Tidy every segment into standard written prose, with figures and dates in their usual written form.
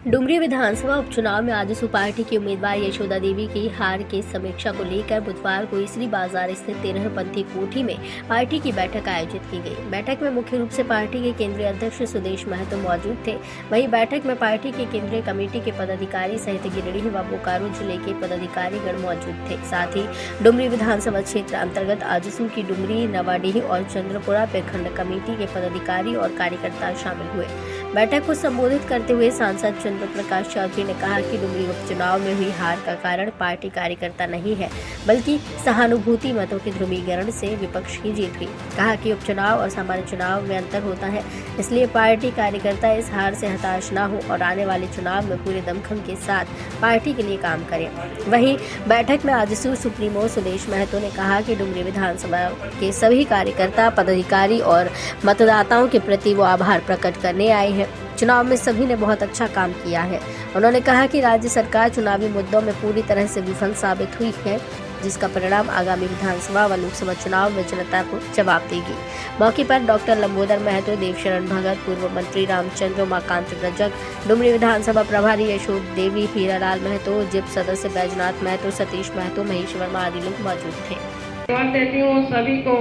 डुमरी विधानसभा उपचुनाव में आजसू पार्टी की उम्मीदवार यशोदा देवी की हार की समीक्षा को लेकर बुधवार को इसरी बाजार स्थित 13पंथी कोठी में पार्टी की बैठक आयोजित की गई। बैठक में मुख्य रूप से पार्टी के केंद्रीय अध्यक्ष सुदेश महतो मौजूद थे। वहीं बैठक में पार्टी की केंद्रीय कमेटी के पदाधिकारी सहित गिरिडीह व बोकारो जिले के पदाधिकारीगण मौजूद थे। साथ ही डुमरी विधानसभा क्षेत्र अंतर्गत आजसू की डुमरी, नवाडीह और चंद्रपुरा प्रखंड कमेटी के पदाधिकारी और कार्यकर्ता शामिल हुए। बैठक को संबोधित करते हुए सांसद चंद्र प्रकाश चौधरी ने कहा कि डुमरी उपचुनाव में हुई हार का कारण पार्टी कार्यकर्ता नहीं है, बल्कि सहानुभूति मतों के ध्रुवीकरण से विपक्ष की जीत हुई। कहा कि उपचुनाव और सामान्य चुनाव में अंतर होता है, इसलिए पार्टी कार्यकर्ता इस हार से हताश न हो और आने वाले चुनाव में पूरे दमखम के साथ पार्टी के लिए काम करें। वहीं बैठक में आजसू सुप्रीमो सुदेश महतो ने कहा कि डुमरी विधानसभा के सभी कार्यकर्ता, पदाधिकारी और मतदाताओं के प्रति वो आभार प्रकट करने आए हैं। चुनाव में सभी ने बहुत अच्छा काम किया है। उन्होंने कहा कि राज्य सरकार चुनावी मुद्दों में पूरी तरह से विफल साबित हुई है, जिसका परिणाम आगामी विधानसभा व लोकसभा चुनाव में जनता को जवाब देगी। मौके पर डॉक्टर लंबोदर महतो, देवशरण भगत, पूर्व मंत्री रामचंद्र उमाकांत रजक, डुमरी विधानसभा प्रभारी यशोदा देवी, हीरालाल महतो, जिप सदस्य बैजनाथ महतो, सतीश महतो, महेश वर्मा आदि लोग मौजूद थे। धन्यवाद देती हूँ सभी को।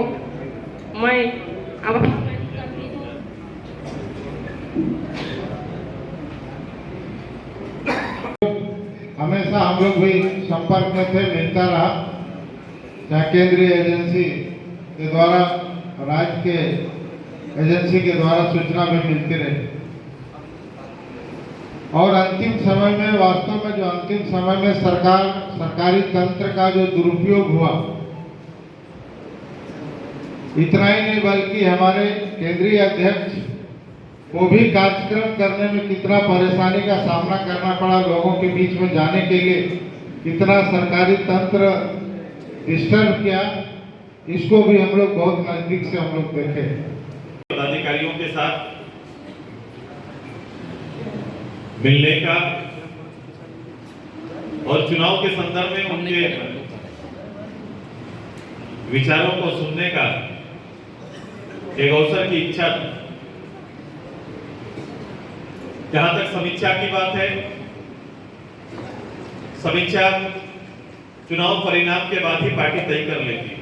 मैं अब हमेशा हम लोग भी संपर्क में थे, मिलता रहा, चाहे केंद्रीय एजेंसी के द्वारा, राज्य के एजेंसी के द्वारा सूचना भी मिलती रही। और अंतिम समय में, वास्तव में जो अंतिम समय में सरकारी तंत्र का जो दुरुपयोग हुआ, इतना ही नहीं बल्कि हमारे केंद्रीय अध्यक्ष को भी कार्यक्रम करने में कितना परेशानी का सामना करना पड़ा, लोगों के बीच में जाने के लिए कितना सरकारी तंत्र डिस्टर्ब किया, इसको भी हम लोग बहुत नजदीक से हम लोग देखे। पदाधिकारियों के साथ मिलने का और चुनाव के संदर्भ में उनके विचारों को सुनने का एक अवसर की इच्छा थी। जहां तक समीक्षा की बात है, समीक्षा चुनाव परिणाम के बाद ही पार्टी तय कर लेती है।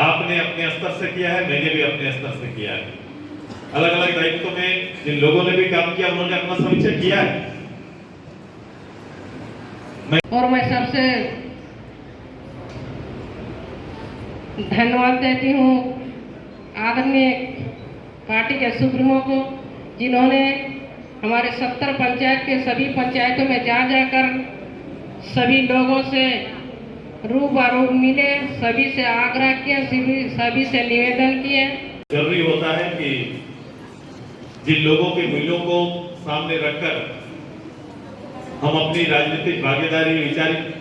आपने अपने स्तर से किया है, मैंने भी अपने स्तर से किया है। अलग अलग दायित्वों में जिन लोगों ने भी काम किया, उन्होंने अपना समीक्षा किया है। और मैं सबसे धन्यवाद देती हूँ आदरणीय पार्टी के सुप्रीमो को, जिन्होंने हमारे 70 पंचायत के सभी पंचायतों में जाकर सभी लोगों से रूबरू मिले, सभी से आग्रह किया, सभी से निवेदन किए। जरूरी होता है कि जिन लोगों के मूल्यों को सामने रखकर हम अपनी राजनीतिक भागीदारी,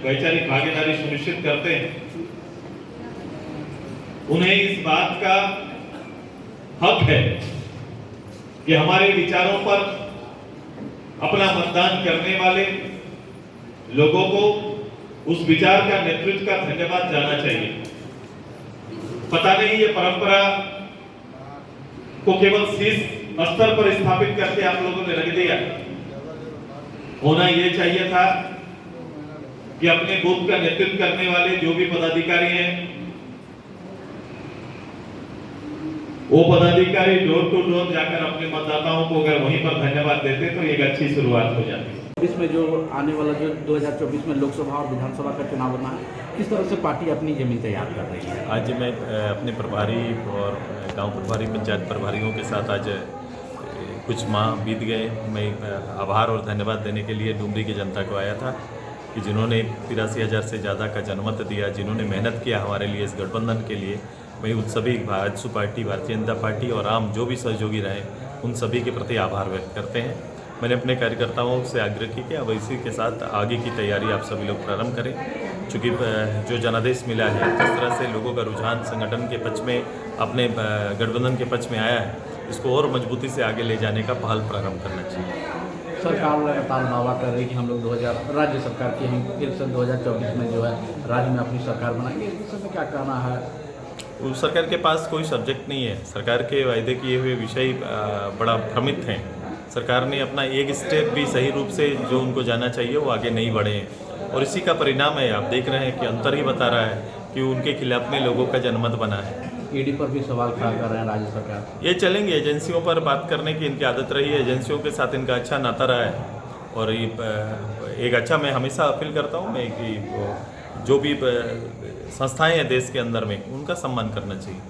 वैचारिक भागीदारी सुनिश्चित करते हैं, उन्हें इस बात का हक है कि हमारे विचारों पर अपना मतदान करने वाले लोगों को उस विचार का नेतृत्व का धन्यवाद जाना चाहिए। पता नहीं ये परंपरा को केवल शीर्ष स्तर पर स्थापित करके आप लोगों ने रख दिया। होना ये चाहिए था कि अपने बूथ का नेतृत्व करने वाले जो भी पदाधिकारी हैं, वो पदाधिकारी डोर टू डोर जाकर अपने मतदाताओं को अगर वहीं पर धन्यवाद देते तो एक अच्छी शुरुआत हो जाती। इसमें जो आने वाला जो 2024 में लोकसभा और विधानसभा का चुनाव होना है, किस तरह से पार्टी अपनी जमीन तैयार कर रही है? आज मैं अपने प्रभारी और गांव प्रभारी, पंचायत प्रभारियों के साथ आज कुछ माह बीत गए। मैं आभार और धन्यवाद देने के लिए डुमरी की जनता को आया था कि जिन्होंने 83,000 से ज़्यादा का जनमत दिया, जिन्होंने मेहनत किया हमारे लिए, इस गठबंधन के लिए। मैं उन सभी आजसू पार्टी, भारतीय जनता पार्टी और आम जो भी सहयोगी रहे, उन सभी के प्रति आभार व्यक्त करते हैं। मैंने अपने कार्यकर्ताओं से आग्रह किया कि अब इसी के साथ आगे की तैयारी आप सभी लोग प्रारंभ करें, चूँकि जो जनादेश मिला है, जिस तरह से लोगों का रुझान संगठन के पक्ष में, अपने गठबंधन के पक्ष में आया है, इसको और मजबूती से आगे ले जाने का पहल प्रारंभ करना चाहिए। सरकार लगातार दावा कर रही है कि हम लोग राज्य सरकार की हम फिर से 2024 में जो है राज्य में अपनी सरकार बनाएंगे। इस समय क्या कहना है? सरकार के पास कोई सब्जेक्ट नहीं है। सरकार के वायदे किए हुए विषय बड़ा भ्रमित हैं। सरकार ने अपना एक स्टेप भी सही रूप से जो उनको जाना चाहिए वो आगे नहीं बढ़े हैं, और इसी का परिणाम है। आप देख रहे हैं कि अंतर ही बता रहा है कि उनके खिलाफ में लोगों का जनमत बना है। ईडी पर भी सवाल खड़ा कर रहे हैं राज्य सरकार। ये चलेंगे, एजेंसियों पर बात करने की इनकी आदत रही है, एजेंसियों के साथ इनका अच्छा नाता रहा है, और ये एक अच्छा, मैं हमेशा अपील करता हूँ मैं कि जो भी संस्थाएं हैं देश के अंदर में, उनका सम्मान करना चाहिए।